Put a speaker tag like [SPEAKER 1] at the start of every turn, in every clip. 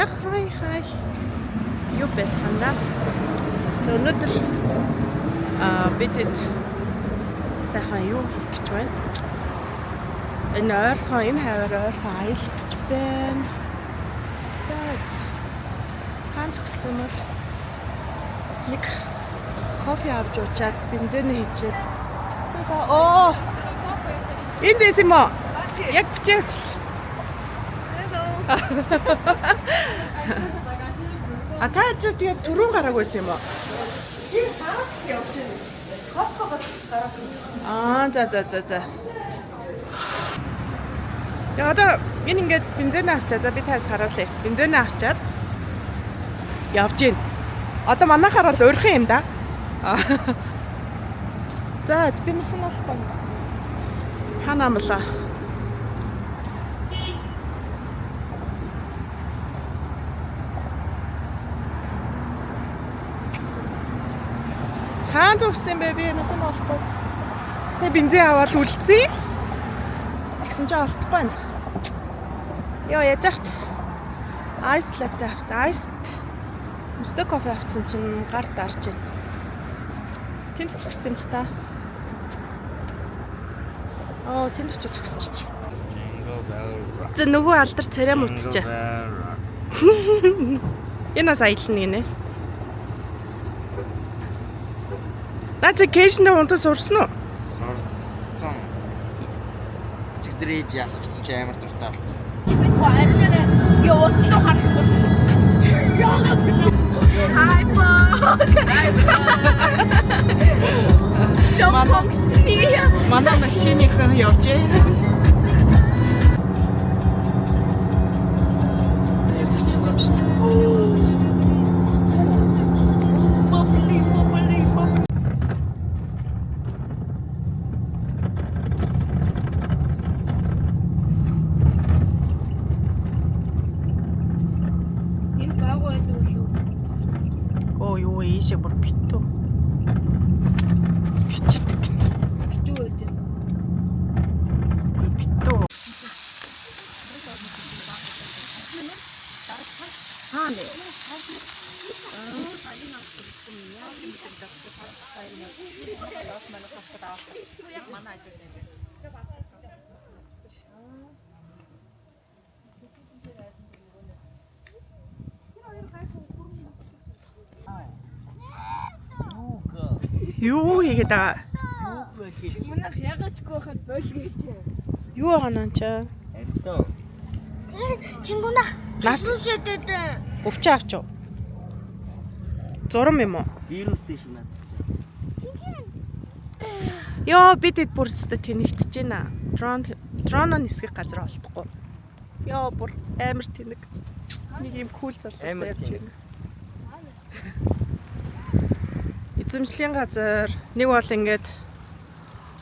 [SPEAKER 1] хай. Юу байцгаана. За өнөөдөр бидэд сайхан юу хийх гэж байна. Энэ хавар ойрхон аялах гэж байна. За хаан зогссон бол нэг кофе авч уучаад бензин хийчихэд энд дэс юм уу? Яг бичээвч. А та ч тэгээд түрүүн гараагүй байсан юм уу? Тэр хараад явж байна. Костогоос гараад. За. Яа одоо энэ ингээд бензин авчаа. За би таас харуулъя. Бензин авчаад явж гин. Одоо манайхаар бол өөрхөн юм да. За би машин авахгүй. Хана амлаа. Хаан зогссон бэ би машин авахгүй. Сая бензин аваад үлдсэн. Тэгсэн чинь олдохгүй байна. Яа яаж яахт? Айс латте авт. Айс мөстө кофе авсан чинь гар дарж байна. Тэнд зогссон юм бах та. Тэнд очиж зогсчих. За нөгөө алдар царай мөтчээ. Энэ бас аялна гинэ. Наач кэшн унтаа сурсан уу?
[SPEAKER 2] Сурсан. Өчигдөр ээж ясвч амар дуртай болчих.
[SPEAKER 3] Ёоцлоо харахгүй.
[SPEAKER 1] Манай машиныхан явжээ. Яригчсан юм шүү дээ.
[SPEAKER 3] Энэ багуу байдаг үү?
[SPEAKER 1] Юу ийшээ бүр битүү. Бичдэг.
[SPEAKER 3] Битүү байдаг.
[SPEAKER 1] Үгүй битүү. Хаана? Юу хийгээд байгаа?
[SPEAKER 3] Манайх ягаачгүй хахад болгоё.
[SPEAKER 1] Юу байгаа наа чаа?
[SPEAKER 2] Энтөө.
[SPEAKER 3] Чингунах наатрушэдэд
[SPEAKER 1] Өвчөө авч уу? Зурам юм уу?
[SPEAKER 2] Вирус дэшнэ.
[SPEAKER 1] Йоо бидэд бүр өстө тэнэгтэж байна. Дрон нисгэх газар олдохгүй. Йоо бүр амар тэнэг. Нэг юм кул залуу ярьж байна. Эзэмшлийн газар нэг бол ингээд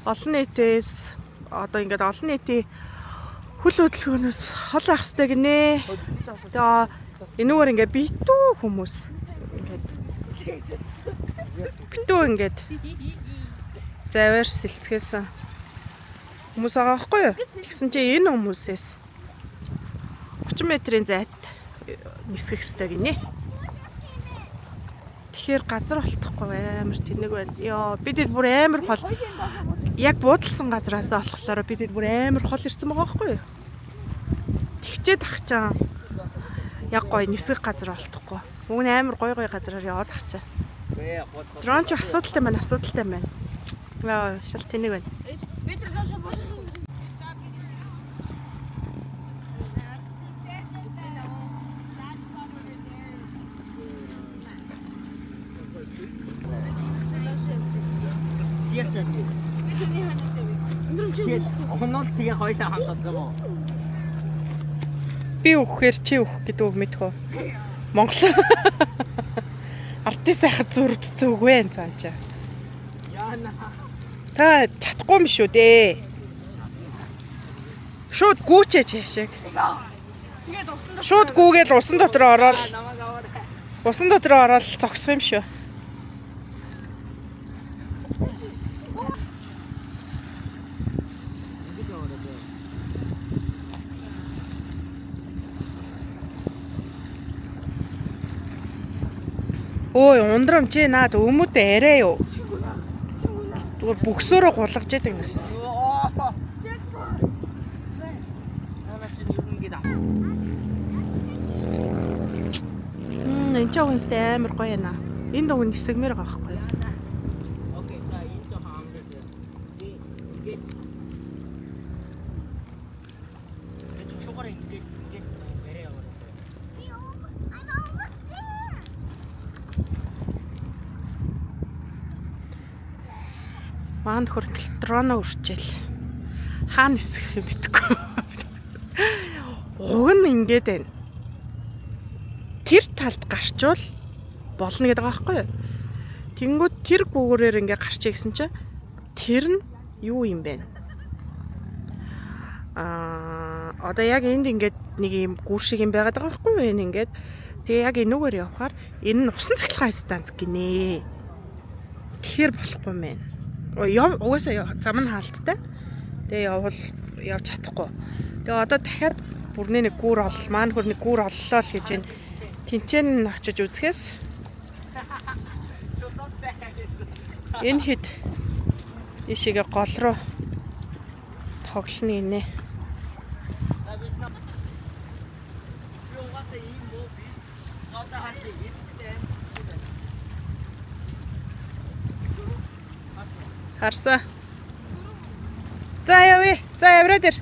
[SPEAKER 1] олон нийтээс одоо ингээд олон нийтийн хөл хөдөлгөөнөөс хол авах хэрэгтэй гинэ. Тэгээ энэгээр ингээд битүү хүмүүс ингээд битүү ингээд завар сэлцгээсэн хүмүүс байгаа байхгүй юу? Тэгсэн чинь энэ хүмүүсээс 30 метрийн зайд нисгэх хэрэгтэй гинэ. Тэгэхээр газар олдохгүй амар тэнэг байна. Йоо бидэд бүр амар хол яг буудалсан газараасаа болохоор бидэд бүр амар хол ирсэн байгаа байхгүй юу? Тэгчээд ахчаа. Яг гоё нисгэх газар олдохгүй. Уг нь амар гоё газараар яваад ахчаа. Дрон ч асуудалтай байна. Яа шал тэнэг байна.
[SPEAKER 3] бид нар доошо бос. Бидний ханаас явъя.
[SPEAKER 2] Тэгээд охинол тэгээ хоёлаа хамтдаг юм уу?
[SPEAKER 1] Би өгөхээр чи өгөх гэдэг үг мэдэх үү? Монгол. Артис сайхад зүрдцэн үг вэ цаачаа.
[SPEAKER 2] Яана.
[SPEAKER 1] Та чадахгүй юм шүү дээ. Шууд гүүчээч яашиг.
[SPEAKER 3] Тэгээд усан дотор
[SPEAKER 1] Шууд гүүгээл усан дотор ороод зогсох юм шүү. Ой, ундрам чи наад өмөдөө арай юу. Бөксөөрөө гулгаж яадаг юм байна. Энэ ч үнэстэй амар гоё яана. Энэ дуг нисгмээр байгаа байхгүй юу?
[SPEAKER 2] Окей, за энэ ч хаамдаг. Ингээд чулуугаар ингээд барай яваа.
[SPEAKER 1] Маань хөрөнгө дроно үрчээл. Хаана нисэх юм битгүй. Уг нь ингээд байна. Тэр талд гарчвал болно гэдэг байгаа байхгүй юу? Тэнгүүд тэр гүүрээр ингээ гарчээ гэсэн чинь тэр нь юу юм бэ? Одоо яг энд ингээд нэг юм гүр шиг юм байгаад байгаа байхгүй юу? Энэ ингээд тэгээ яг энүүгээр явхаар энэ нь усан цахилгаан станц гинэ. Тэгэхээр болохгүй юм байна. Угаасаа зам нь хаалттай. Тэгээ явж чадахгүй. Тэгээ одоо дахиад бүрний нэг гүр маань хөр нэг гүр оллоо л гэж энэ тэнцэн очиж үзэхээс энэ хэд ишигээ гол руу тоглоно инэ. Харсаа. За явъя. За явраа дээр.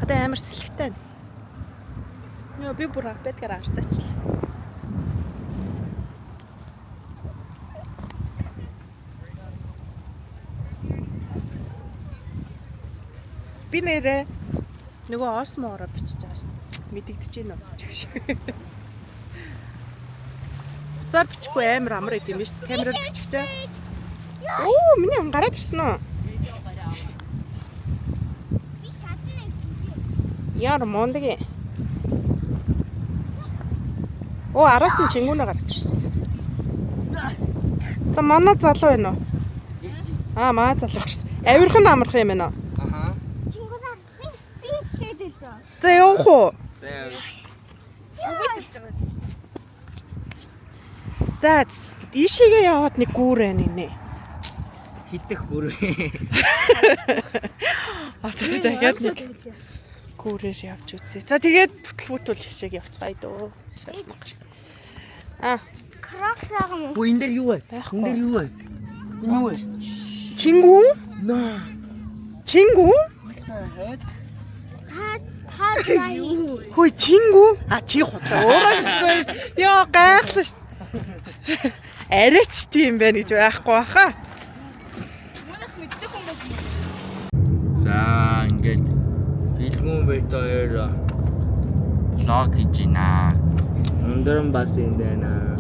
[SPEAKER 1] Одоо амар сэлхтэй. Йоо би бүр бэдгээр арцаачлаа. Би нэрээ нөгөө осмоороо бичиж байгаа шүү дээ. Мэдэгдэж байна уу? Зар бичихгүй амар амар идэм биш үү? Камераар бичих чаа. Оо, миний гараад ирсэн үү? Яар мондөг. Оо, араас нь чингүүнээ гараад ирсэн. За манай залуу байна уу? Маа залуу гарсан. Авирхан амархан юм байна уу? За явах уу? За ийшээгээ яваад нэг гүүр байна нэ.
[SPEAKER 2] Хитэх гүр.
[SPEAKER 1] Одоо дахиад нэг гүүрээр явж үзье. За тэгээд бүтэл хишээг явцгаая дөө.
[SPEAKER 3] Крокс байгаа юм.
[SPEAKER 2] Бүү энэ дээр юу вэ? Энэ дээр юу вэ? Юу вэ?
[SPEAKER 1] Чингүү?
[SPEAKER 2] Наа.
[SPEAKER 1] Чингүү? Хөөе чингүү? Чи хутлаа өөрөө гэсэн шүү дээ. Яа гайхлаа шүү дээ. Арайч тийм байна гэж байхгүй баха.
[SPEAKER 3] Мөнх мэддэг хүн байсан.
[SPEAKER 2] За ингээд бэлгүүн бэтээр влог хийж байна. Өндрөн бас энэ байна.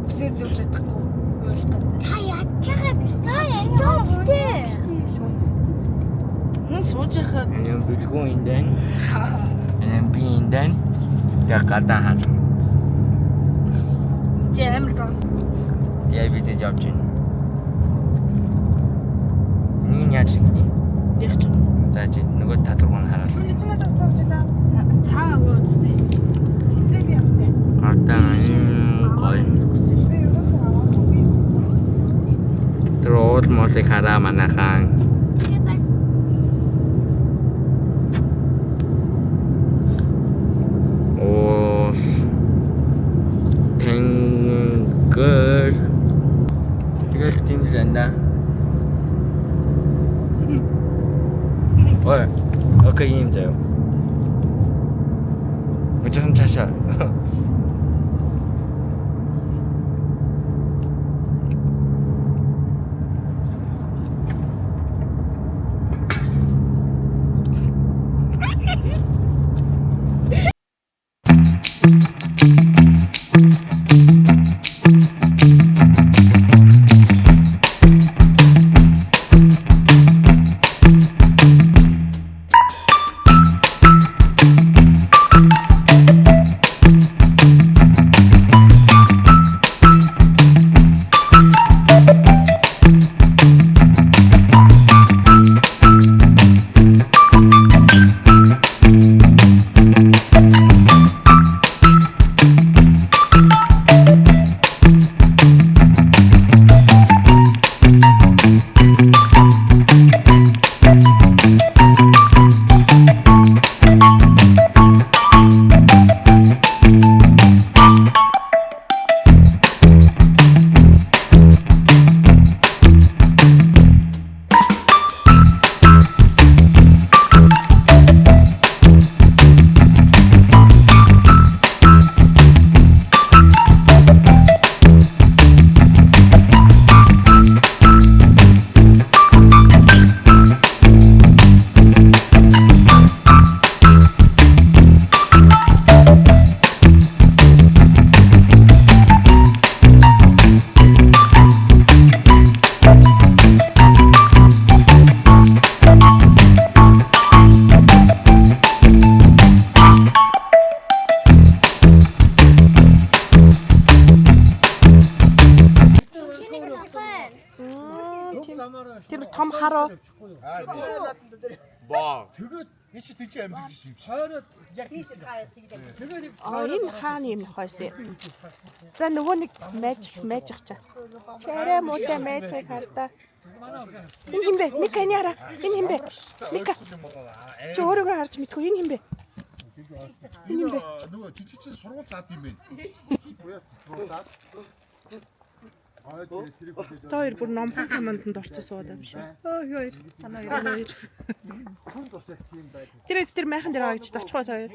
[SPEAKER 3] Үсээ зөв чадахгүй. Та яаж чагаад яа сууж яхад
[SPEAKER 2] Энэ бэлгүүн энэ байна. Энэ би энэ байна. Яг гадаа хаа.
[SPEAKER 3] жамэр даас.
[SPEAKER 2] Яа би тэ явж байна. Нин яаж ингэ?
[SPEAKER 1] Яг ч.
[SPEAKER 2] За чи нөгөө татварыг хараад.
[SPEAKER 1] Эцэг надад уцаавч даа. Та ууцтэй. Эцэг би явсан.
[SPEAKER 2] Ардаа гой. Трол молыг хараа манайхан. Оо тэнгэр. Тэгэл тийм зэнда. Ой, окей юм заяа. Өчигдөр цаашаа.
[SPEAKER 1] харуу.
[SPEAKER 2] Боо.
[SPEAKER 4] Тэгээд энэ чи тийч амьд шиг.
[SPEAKER 5] Хойроо яг тийш тэгээд
[SPEAKER 1] Энэ хааны юм хойс. За нөгөө нэг мэж чаа. Чарэ муутай мэж хатаа. Энэ хин бэ? Мика энэ хараа. Энэ хин бэ? Мика. Чи өөрийгөө харж мэдгүй энэ хин бэ?
[SPEAKER 4] Нөгөө тийч чи сургууль заад юм бэ. Уяа сургууль заад.
[SPEAKER 1] Хоёр бүр номхон команданд орцсон суудаг юм шиг. Хоёр. Санаа хоёр. Тэр майхан дээр аваач очихгоо хоёр.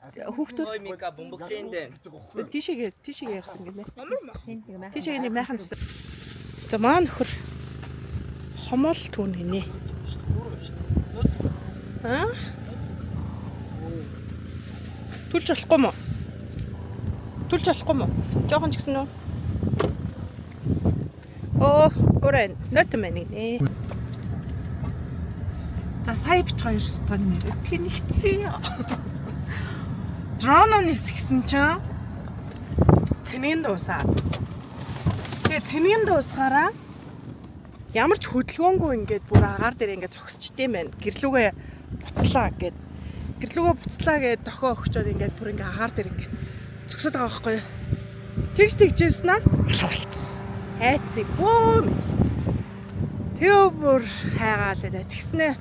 [SPEAKER 1] Хүүхдүүд
[SPEAKER 2] Мика бомбогчэндэ.
[SPEAKER 1] Тийшээ явсан гинэ. Тийшээ нэг майхан. За маа нөхөр хомол түүн гинэ. Аа? Түлж болохгүй мó? Жохон ч гэсэн үү? Орой нөт мэн нэ. За сая бит хоёр стон нэр тэнэгцээ. Дрон нисгсэн чинь цэнийн дуусаад. Тэгээ цэнийн дуусгаараа ямар ч хөдөлгөөнгүй ингээд бүр агаар дээр ингээд зогсчихдээ байна. Гэрлүүгээ буцлаа гэд дохио өгчөөд ингээд бүр ингээд агаар дээр ингээд зогсоод байгаа байхгүй юу? Тэгжсэн аа болцсон. Айцыг бөө. Тэгээ бүр хайгаалаа тэгснэ.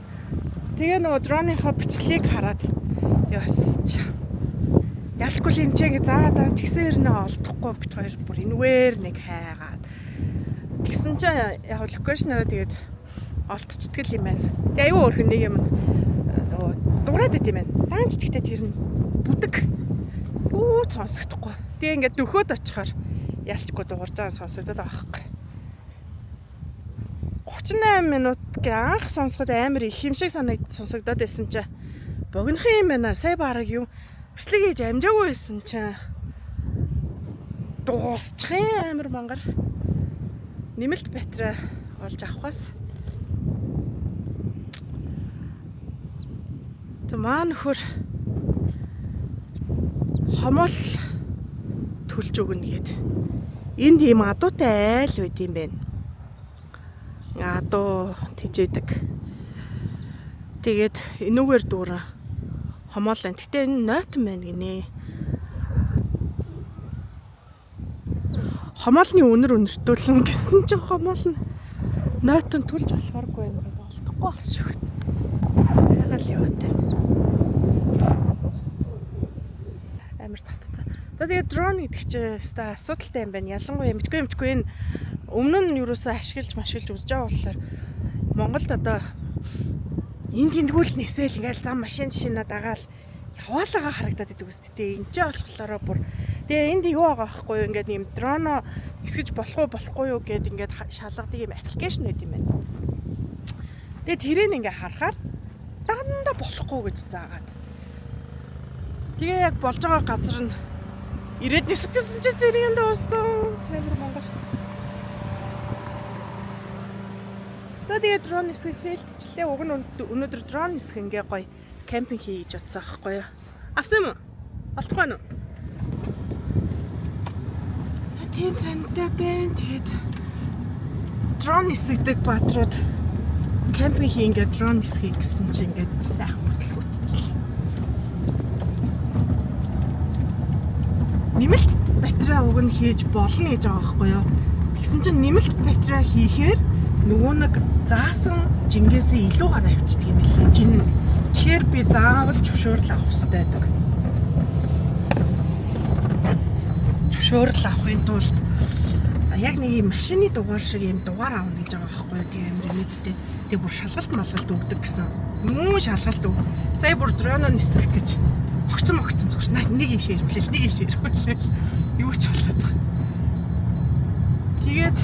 [SPEAKER 1] Тэгээ нөгөө дроныхоо бичлэгийг хараад ясч. Ялчгүй л энэ зааdaa тэгсээр нэ олдохгүй бит хоёр бүр энэвэр нэг хайгаад. Тэгсэн чинь яг локейшнараа тэгээд олдчихдаг юм байна. Тэгээ аюу өөрхөн нэг юм нөгөө дуурайд байт юм байна. Даанч тэгтээ тэр нь бүдэг. Бүү сонсогдохгүй. Тэгээ ингээд дөхөөд очихоор ялчгүй дуурж байгаа сонсогдоод байгаа байхгүй. 38 минут гэ анх сонсоход амар их юм шиг сонсогдоод байсан чинь богинохон юм байна. Сая бараг юм өслөг хийж амжаагүй байсан чинь дуусчих амар мангар нэмэлт батарей олж авахаас Тэмээ нөхөр хомол төлж өгнө гээд энд ийм адуутай айл байд юм байна. Адуу тижээдэг. Тэгээд энүүгээр дүүрэн хомол энэ. Гэтэ энэ нойтон байна гинэ. Хомолны үнэр өнөртүүлэн гэсэн чинь хомол нь нойтон төлж болохооргүй юм гээд олдохгүй ашиг. Яагаад л яваад байна. Амар татцаа. За тэгээд дрон гэдэг чинь өстой асуудалтай юм байна. Ялангуяа мэдгүй энэ өмнө нь юусоо ашиглаж үзэж байгаа болохоор Монголд одоо энд тэндгүүл нисэл ингээл зам машин жишээнэ дагаал яваалгаа харагдаад идэг үст тээ. Энд ч болохоор бүр тэгээ энд юу байгаа байхгүй юу ингээд юм дроно нисгэж болохгүй юу гэд ингээд шалгадаг юм аппликейшн байт юм байна. Тэгээ тэрийг ингээ харахаар дандаа болохгүй гэж заагаад. Тэгээ яг болж байгаа газар нь ирээд нисгэсэн чи зэрэгэндээ ууссан. Амар Монгол. За тэгээ дрон нисгэх фейлдчлээ. Уг нь өнөөдөр дрон нисгэх ингээ гоё кемпинг хийж утсан байхгүй юу? Авсан юм уу? Олдохгүй нь. За тийм сонтой байна. Тэгээд дрон нисгдэг баатрууд кемпинг хийгээд дрон нисгэх гэсэн чинь ингээд сайхан бүтлгүүтчихлээ. Нэмэлт батарей уг нь хийж болно гэж байгаа байхгүй юу? Тэгсэн чинь нэмэлт батарей хийхээр нөгөө нэг заасан жингээсээ илүү гараа авчдаг юм лээ. Жин. Тэгэхээр би заавал зөвшөөрөл авах хэрэгтэй байдаг. Зөвшөөрөл авахын тулд яг нэг юм машины дугаар шиг юм дугаар авах гэж байгаа байхгүй юу? Тэгээ амар мэдтэй. Тэгээ бүр шалгалт малгалт өгдөг гэсэн. Муу шалгалт өг. Сая бүр дроно нисгэх гэж огцом зүгш. Нэг юм ширвэлээ. Юу ч болоод байгаа. Тэгээд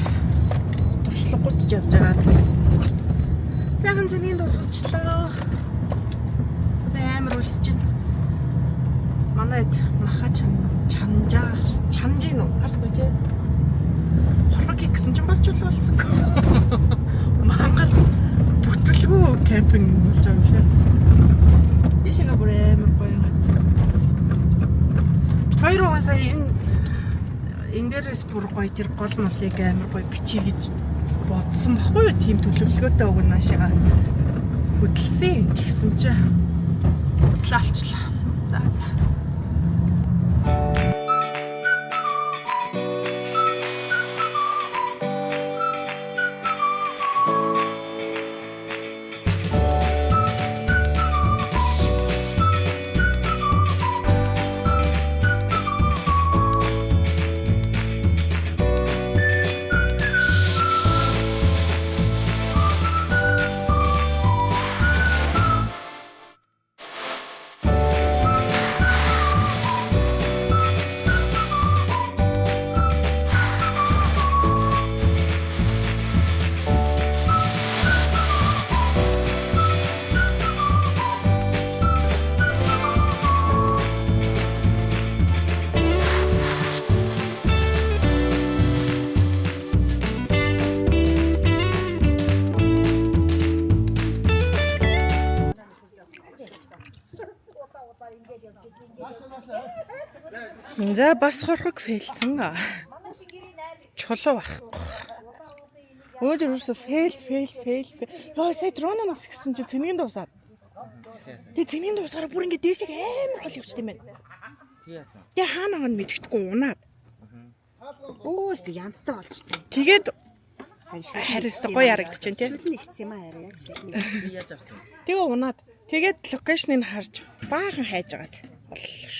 [SPEAKER 1] туршлагууд явж байгаа. Сайхан зэнийг дуусгачлаа. Амар үлсэж байна. Манайд маха чанжин уу? Харсан үү? Хорог гэсэн чинь бас чул болсон. Мангал бүтэлгүй кемпинг болж байгаа юм шиг. Ишэгээ бүр амар гоё гац. Хоёроо сая энэ дээрээс бүр гоё тэр гол молыг амар гоё бичиж бодсон баггүй юу? Тийм төлөвлөгөөтэй өгнө наашигаа. Хөдөлсөн. Тэгсэн чинь бодлоолчлаа. За. За бас хорхог фейлцэн. Чулуу байхгүй. Өөдөр юусе фейл. Яа сая дрон нас гисэн чи цэнгийн дуусаад. Тэгээ цэнгийн дуусаараа бүр ингэ дээшиг амар хол явчихсан юм байна.
[SPEAKER 2] Тийяасан.
[SPEAKER 1] Яа хаана ганд мэдгэдэггүй унаад.
[SPEAKER 5] Өөс янзтай болчтой.
[SPEAKER 1] Тэгээд харист гоё ярагдчихээн тий.
[SPEAKER 5] Шүлэн ихсэн юм аа яг шүлэн.
[SPEAKER 2] Яаж авсан?
[SPEAKER 1] Тэгээ унаад. Тэгээд локейшнийг харж баахан хайж агаад боллоо ш.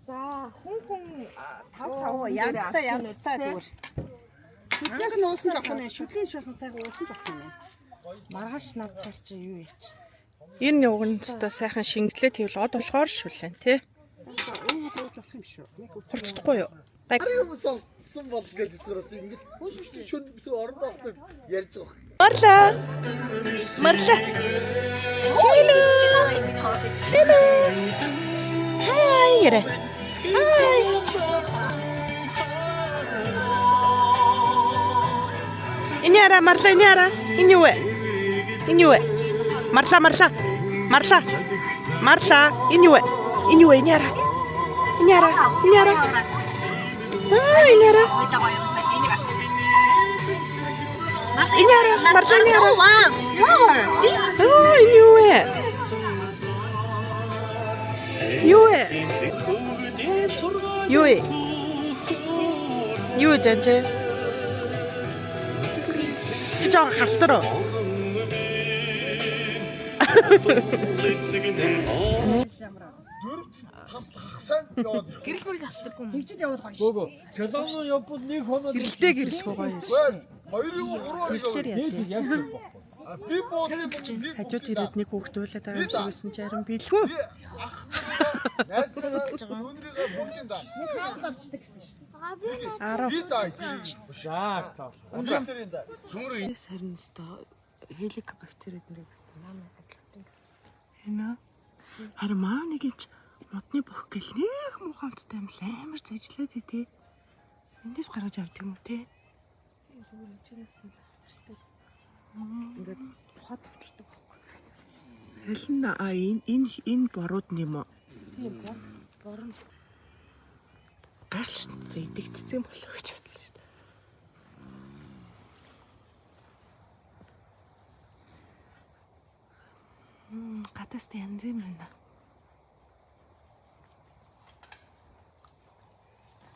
[SPEAKER 3] За хүн
[SPEAKER 5] Оо янзтай зүгээр. Шүлнээс нь уусан жоох нь шүлгийн шахын сайхан уусан жоох юм байна.
[SPEAKER 3] маргааш надчаар чи юу яач.
[SPEAKER 1] Энэ угнцтай сайхан шингэлээ тэгвэл од болохоор шүлэн тий.
[SPEAKER 5] Ууж болох юм шүү.
[SPEAKER 1] Хурцдахгүй юу? Баг.
[SPEAKER 4] Ари уусан бол гэж зүгээрээс ингэж шүн оронд ордог ярьж
[SPEAKER 1] Марла.
[SPEAKER 4] байгаа.
[SPEAKER 1] Hello. Hi гэрэ. Hi. Иняра Марла иняра. Инюэ. Марла. Инюэ. Иняра. Иняра. Марла иняра. Юу зэнтэй? Чи жоо халтар.
[SPEAKER 4] Хагсан яваад.
[SPEAKER 3] Гэрэл бүрэл асдаггүй юм.
[SPEAKER 5] Хижид яваад гоё.
[SPEAKER 6] Келоно явбал нэг хоног
[SPEAKER 1] Гэрэлтэй гэрэл байгаа юм.
[SPEAKER 4] Хоёрын гурван
[SPEAKER 6] яг
[SPEAKER 4] би бод
[SPEAKER 1] Хажууд ирээд нэг хүүхд уйлаад байгаа юм шиг байсан чи харин билгүй.
[SPEAKER 4] найз түүнийгээ бүгдийн даа.
[SPEAKER 5] Нэг хаалт авчдаг гэсэн шүү дээ.
[SPEAKER 1] 10.
[SPEAKER 4] Би даа.
[SPEAKER 6] шаас тав.
[SPEAKER 4] Өнөөдрийн даа. Цөмрөө
[SPEAKER 1] Сарин өстой хеликобактер эднэр гэсэн намайг аглуулсан гэсэн. Хэнэ? Харин маа нэг юм чи модны бөх гэл нэг мууханцтай юм амар зажлаад тий. Эндээс гаргаж авдаг юм уу тий? Тийм зүгээр чигээс л авчдаг. Ингээд хот авчдаг байхгүй. Хэлэн энэ борууд нэм үү? Тийм борон. Гайхалтай идэгдсэн болов гэж бодлоо шүү дээ. Гадаас янз юм байна.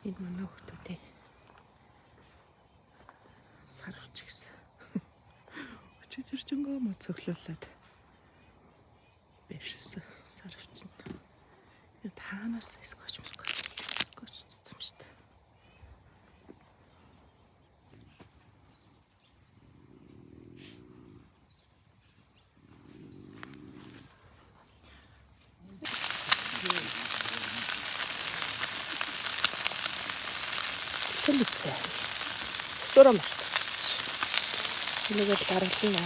[SPEAKER 1] Энэ манай хүмүүстэй сарвч гэсэн. Өчигдөр мод цоглуулад бэрсэн сарвч. Энэ таанаас скотч цэцэм шүү дээ. Хэлээ. Дөрөм. Нэгэд гаргална.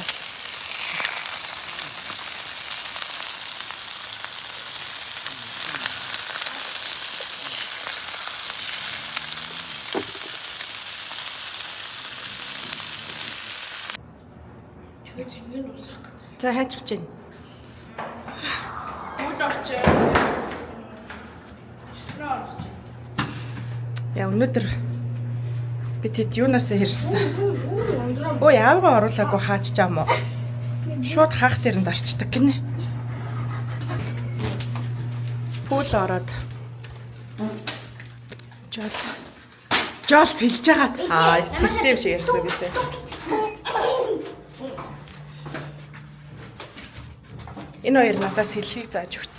[SPEAKER 1] За хайчих чинь. Яа өнөөдөр Би тэд юунаас ирсэн. Өө яавгаа оруулаагүй хаач чам уу? Шууд хаах дээр нь дарчдаг гинэ. Пүүл ороод. Жол сэлж байгаа. Сэлтэй юм шиг ярьсан бисээ. Энэ хоёр надаас сэлхийг зааж өгт.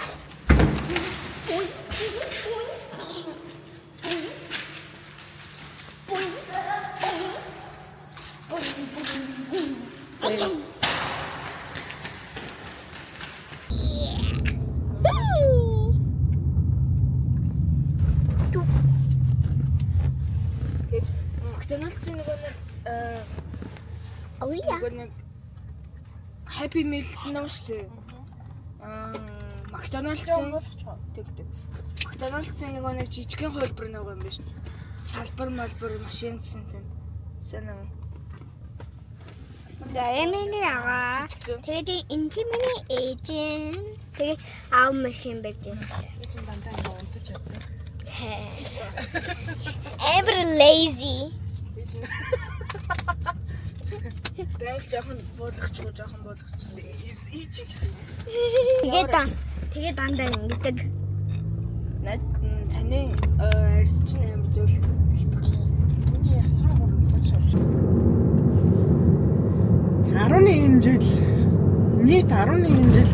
[SPEAKER 3] McDonald's нэг нэг Happy Meal нөө штэ. McDonald's-ийн McDonald's-ийн нэг жижигхэн хөлбөр нэг юм биш. Салбар машин сэнтэн. Санаа.
[SPEAKER 7] Ямины ага. Тэгээд интимний эйжен. Тэгээд аав машин байж байна. Ever lazy.
[SPEAKER 3] Бэнк жоохон буулгачихгүй. Ичиг шиг.
[SPEAKER 7] Тэгээд дандаа ингэдэг.
[SPEAKER 3] Таны арьс чинь амар зөв ихтгэж.
[SPEAKER 1] Миний ясруу гурван шорж. 11 жил нийт 11 жил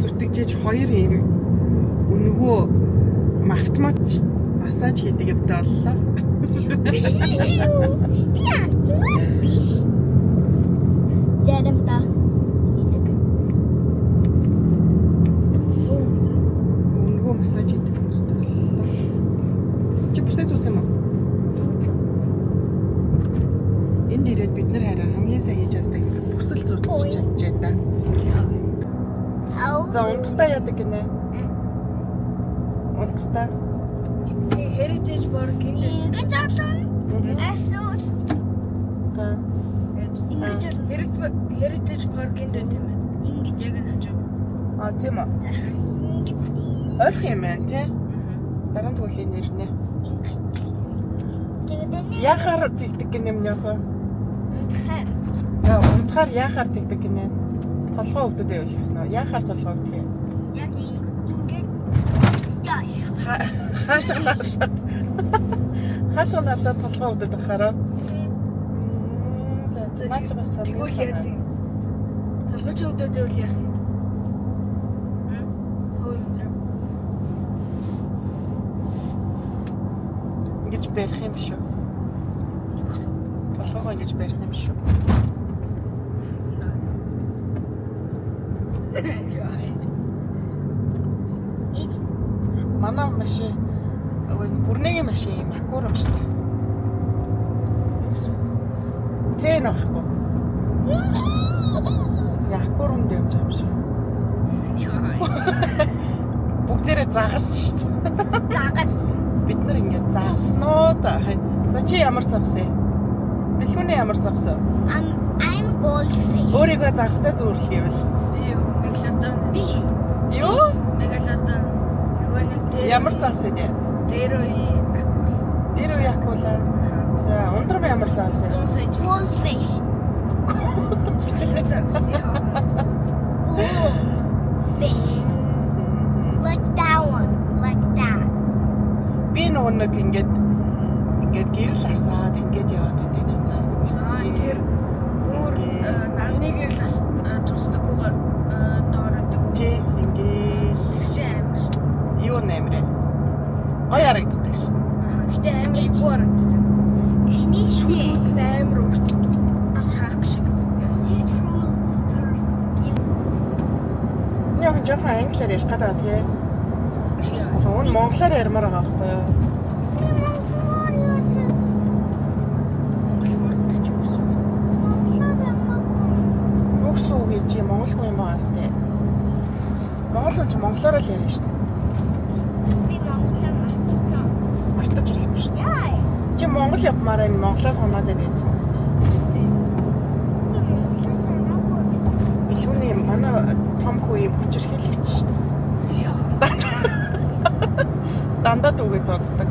[SPEAKER 1] зүтгэжээж 2 юм өнгөө автомат массаж хийдэг юмтай боллоо.
[SPEAKER 7] Биш. Заримдаа хийдэг.
[SPEAKER 1] Өнгөө массаж хийдэг хүмүүстэй боллоо. Чи бүсээ зүүсэн юм уу? Энд ирээд бид нэр хараа хамгийн сайн хийж чаддаг ингээ бүсэл зүүж чадчихжээ да. За унтахтаа яадаг гинэ? Унтахтаа
[SPEAKER 3] Heritage Park
[SPEAKER 7] ингэж атсан. Асуур.
[SPEAKER 3] Heritage Park-ын дэд юм байна. Ингэж яг нь хажуу.
[SPEAKER 1] Тийм үү. Ойрхон юм байна тий. Дараа нь төвлийн нэр нэ. Яхаар тэгдэг гинэ юм яах вэ? Унтахаар яхаар тэгдэг гинэ. Толгой өвдөд байвал гэсэн үү? Яхаар толгой өвдөг юм?
[SPEAKER 7] Яг ингэж. Яа.
[SPEAKER 1] Хашаалаа толгой өвдөд байхаараа. За наач бас
[SPEAKER 3] тэгвэл яа тийм. Толгой ч өвдөд байвал яах юм?
[SPEAKER 1] Ингэж барих юм шүү. Толгойгоо ингэж барих юм шүү. Манай машин бүрнэгийн машин юм аккур юм шүү дээ. Тэн авахгүй. Аккур юм юм шүү. Бүгдээрээ загас шүү дээ.
[SPEAKER 7] Загас.
[SPEAKER 1] Бид нар ингэ заасноо да. За чи ямар загсан? Бэлгүүний ямар загсан?
[SPEAKER 7] I'm goldfish.
[SPEAKER 1] Өөрийгөө загстай зүүрлэх гэвэл. Юу?
[SPEAKER 3] Мегалодон. Нөгөө нэг
[SPEAKER 1] Ямар загсан бэ?
[SPEAKER 3] дээр үе
[SPEAKER 1] Акула. За ундрам ямар загсан?
[SPEAKER 3] 100 сая.
[SPEAKER 7] Goldfish. Goldfish. Like that one. Like that.
[SPEAKER 1] Би нэг ингээд гэрэл асаад ингээд яваад байдаг нэг загсан шүү дээ.
[SPEAKER 3] Тэр бүр нарны гэрэл тусдаг уу доордог уу?
[SPEAKER 1] Тий ингээд
[SPEAKER 3] Тэр чинь амар шүү.
[SPEAKER 1] юу нэмрээ. Гоё харагддаг шүү.
[SPEAKER 3] Гэтэ амар ипүү харагддаг.
[SPEAKER 7] Таны
[SPEAKER 3] Шүлүүд амар урт. Шарк шиг.
[SPEAKER 1] Яг жоохон англиар ярих гэдэг тий. Тэгвэл монголоор ярмаар байгаа байхгүй юу? Үгсүү гэж монгол хүн юм аас тий. Монгол хүн ч монголоор л ярина шүү дээ.
[SPEAKER 7] би монголоор мартсан.
[SPEAKER 1] Мартаж болохгүй шүү дээ.
[SPEAKER 7] Яа.
[SPEAKER 1] Чи монгол явмаар энэ монголоо санаад байна гэсэн юм шүү дээ.
[SPEAKER 7] Би монголоор санаагүй.
[SPEAKER 1] Бэлгүүний манай том хүү юм хүчирхийлэгч шүү дээ. Дандаа дүүгээ зоддаг.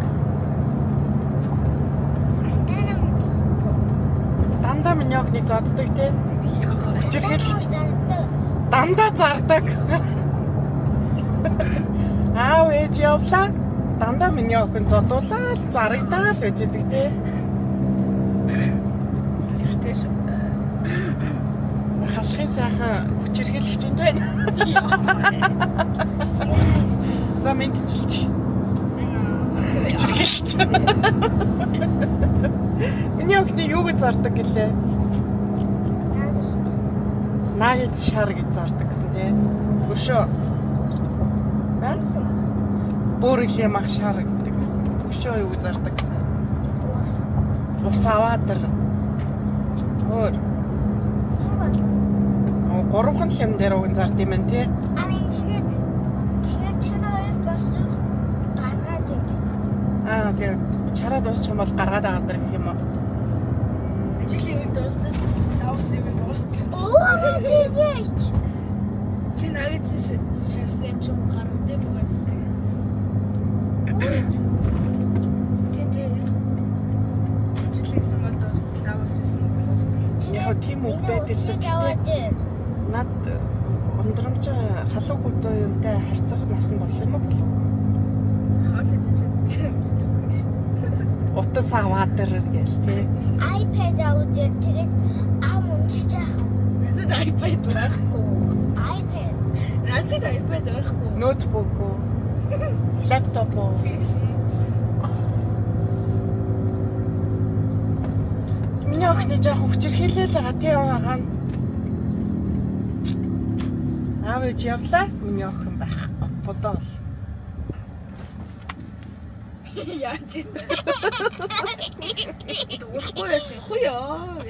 [SPEAKER 1] миний охиныг зоддог те. Хүчирхийлэгч.
[SPEAKER 7] Зардаг.
[SPEAKER 1] Дандаа зардаг. Аав ээж явлаа. Дандаа миний охин зодуулаад зарагдаал гэж идэг те.
[SPEAKER 3] Зэрэгтэй шүү.
[SPEAKER 1] Халахын сайхан хүчирхийлэгч юм байна. За мэдчихэлч. Хүчирхийлэгч. Миний охин юу гэж зардаг гэлээ? Нагиц шар гэж зардаг гэсэн тий. Өшөө. Бүр их юм ах шар гэдэг гэсэн. Өшөө юу гэж зардаг гэсэн. Ус аваад тэр. Өөр. Гурван хэм дээр уг зард юм байна тий.
[SPEAKER 7] Тэгээд тэр хоёр болсон гаргаад идэв.
[SPEAKER 1] Тэгээд чараа дуусчих юм бол гаргаад байгаа дэр гэх юм уу?
[SPEAKER 3] Ажлын үед дууссан. Давсан үед дууссан.
[SPEAKER 7] Тэгээд
[SPEAKER 3] Чи нагиц шарсан юм чи гаргад юм уу гэсэн. Тэнтэй. Ажлын самал дууссан. Давсан юм дууссан.
[SPEAKER 1] Яг тийм үг байдаг л гэхдээ над ундрамж халуун хөдөө юмтай харьцах нас нь болсон юм уу?
[SPEAKER 3] Хоолой гэж.
[SPEAKER 1] Утас аваад тэр гээл тий.
[SPEAKER 7] iPad авдаг. Тэгээд аав уншчих.
[SPEAKER 3] Надад iPad байхгүй.
[SPEAKER 7] iPad.
[SPEAKER 3] Надад iPad байхгүй.
[SPEAKER 1] Ноутбук уу? Лаптоп уу? Миний охины жоох хүчирхийлэл байгаа тий байгаа. Аав ээж явлаа. Миний охин байхгүй. Бодоол.
[SPEAKER 3] Яаж юм. Дуурахгүй яасан хуяа.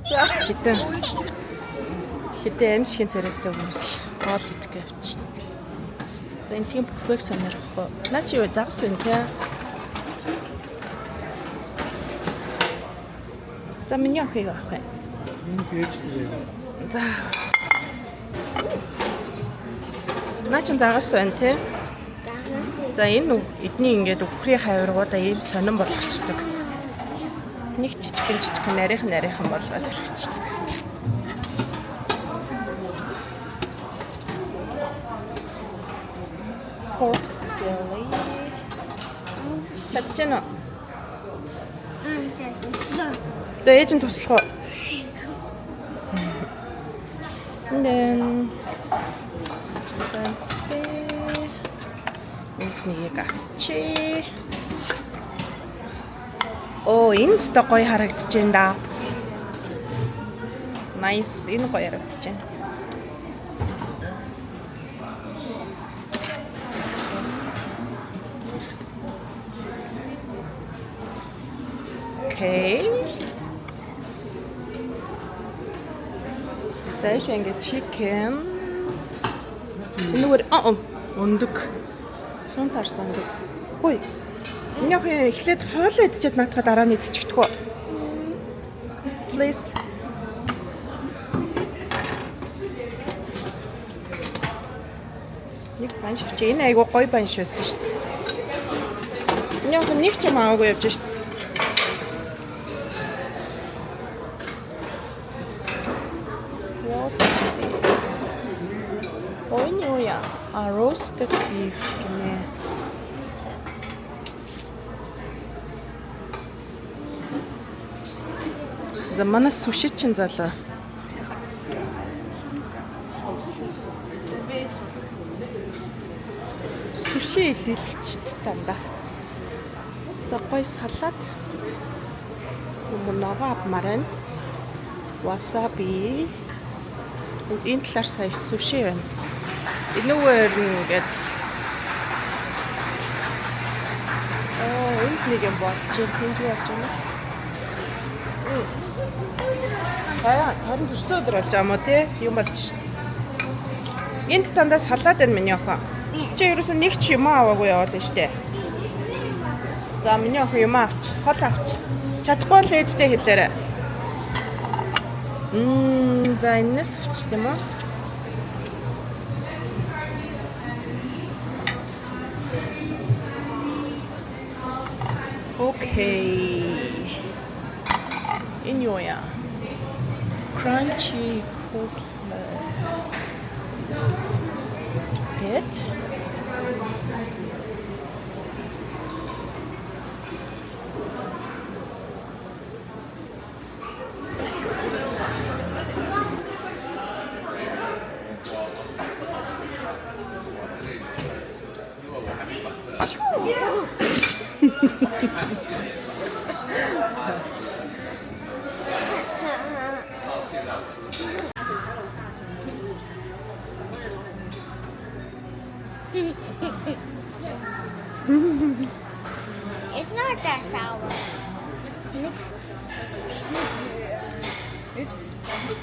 [SPEAKER 1] За хитэн аимшигын царайтай хүмүүс л гол идэх явчихна. За энэ тийм бүхвэг сонирхгүй. Наа чи юу загсан тий? За миний охийг авах бай. За. Наа чи загас байна тий? За энэ эдний ингээд өхрийн хавиргуудаа ийм сонирн болгочдөг. Нэг жижигхэн нарийнхан болгоод өргөчдөг. Чадчихна. Тэ ээж нь туслах уу? And then эснийг авчи. Оо, энэ ч гоё харагдаж байна да. Nice, энэ гоё харагдаж байна. Okay. За яшаа ингэ chicken. Нүгээр өндөг. Цун тарсан өндөг. Хөөе. Миний охин эхлээд хоолоо идчихэд наатахад дараа нь идчихдэг үү? Please. Нэг банш авчи. Энэ айгуу гоё банш байсан шүү дээ. Миний охин нэг ч юм аваагүй явж шүү дээ. Roasted beef гинэ. За манай суши чин залуу. Суши идэлгчд тандаа. За гоё салат. Много авмаар байна. Wasabi. Энэ талаар сая суши байна. Энэгээр ингээд энэ нэг юм болж тэнд яаж юм бэ? Харин төрсөн өдөр болж байгаа юм уу те? Юм болж шít. Энд дандаа салаад байна миний охин. Чи ерөөсөн нэг ч юм аваагүй яваад байна штэ. За миний охин юм авч, хол авч. Чадахгүй л ээжтэй хэлээрэй. За энэс авч тийм үү? 오케이. Энэ юу яа? Crunchy coleslaw. Good.
[SPEAKER 7] It's not that sour.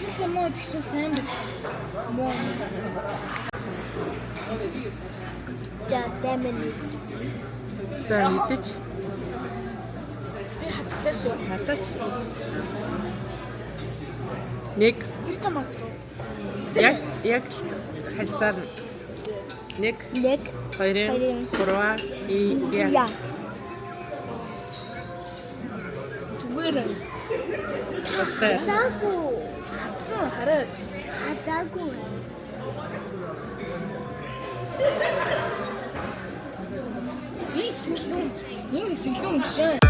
[SPEAKER 3] Тэгтээ муу тэгш сайн бит. Муу.
[SPEAKER 7] Just 10 minutes.
[SPEAKER 1] За мэдээч.
[SPEAKER 3] Би хацлаа шүү.
[SPEAKER 1] Хацаач. Нэг
[SPEAKER 3] Гэр томооц.
[SPEAKER 1] яг хальсаар 1
[SPEAKER 7] Нэг
[SPEAKER 1] 2 3
[SPEAKER 7] яа.
[SPEAKER 3] Зүгээр.
[SPEAKER 7] Хатаагүй.
[SPEAKER 3] Хатсан хараач.
[SPEAKER 7] Хатаагүй.
[SPEAKER 3] Би сэтгэлэн ингэ сэтгэлэн өмшөө.